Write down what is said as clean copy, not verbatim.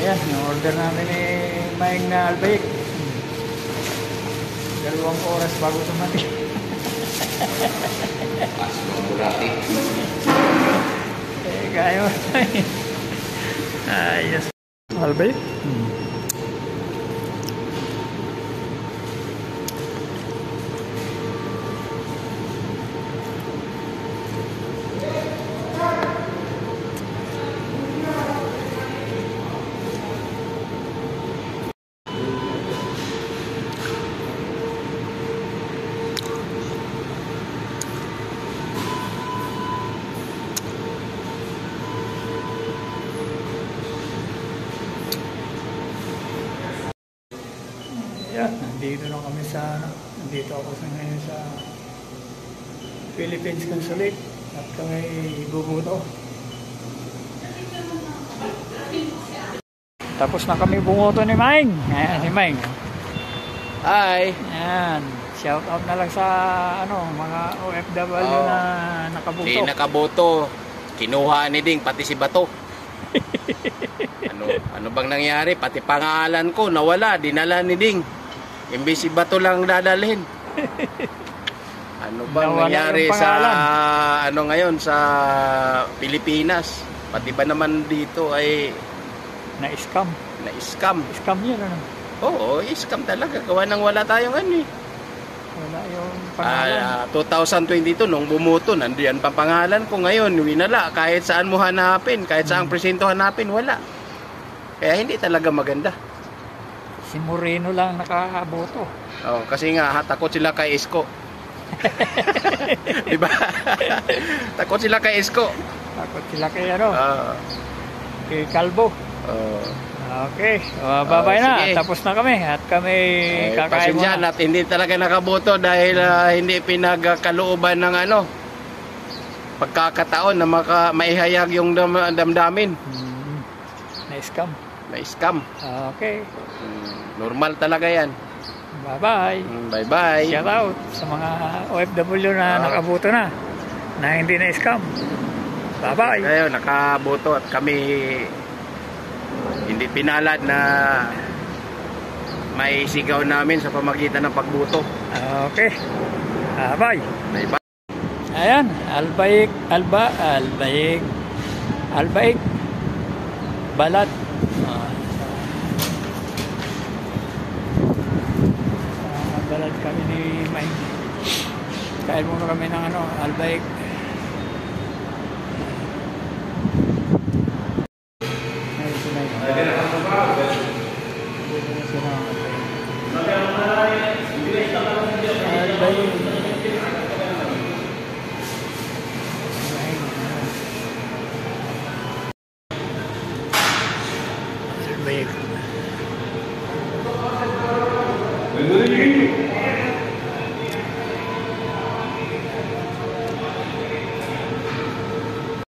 Yan, yung order namin ni Maing na albayik. 2 oras bago tumating. Kaya mo tayo. Ayos. Albayik. Yan, nandito na kami sa nandito ako ngayon sa Philippines Consulate at kami bubuto. Tapos na kami bumuto ni Maing. Ayan, si Maing. Hi! Ayan, shout out na lang sa mga OFW na nakabuto. Di nakaboto. Kinuha ni Ding, pati si Bato. Ano bang nangyari? Pati pangalan ko nawala, dinala ni Ding. Imbis si Bato lang dadalhin. Ano bang nawala nangyari sa ngayon sa Pilipinas? Pati ba naman dito ay na-scam. Na-scam. Scam yun, Oo, scam talaga. Gawa nang wala tayong Wala yung pangalan. 2022 nung bumuto, nandiyan pa pangalan ko. Ngayon, winala. Kahit saan mo hanapin, kahit saan presinto hanapin, wala. Kaya hindi talaga maganda. Si Moreno lang nakaboto. Oh, kasi nga takot sila kay Isko. Diba? Takot sila kay Isko. Takot sila kay kay Calvo. Okay, bye-bye na. Sige. Tapos na kami at kami kakain pasensya muna. at hindi talaga nakaboto dahil hindi pinagkalooban ng pagkakataon na maihayag yung damdamin. Na-scam. Na-scam. Okay. Normal talaga yan. Bye-bye. Bye-bye. Shout out sa mga OFW na nakaboto na hindi na-scam. Bye-bye. Kayo nakaboto at kami hindi pinalad na may sigaw namin sa pamagitan ng pagboto. Okay. Bye. Bye-bye. Ayan, albayik balat. Balat kami ni Mike. Kain muna kami ng albayik. Albayik.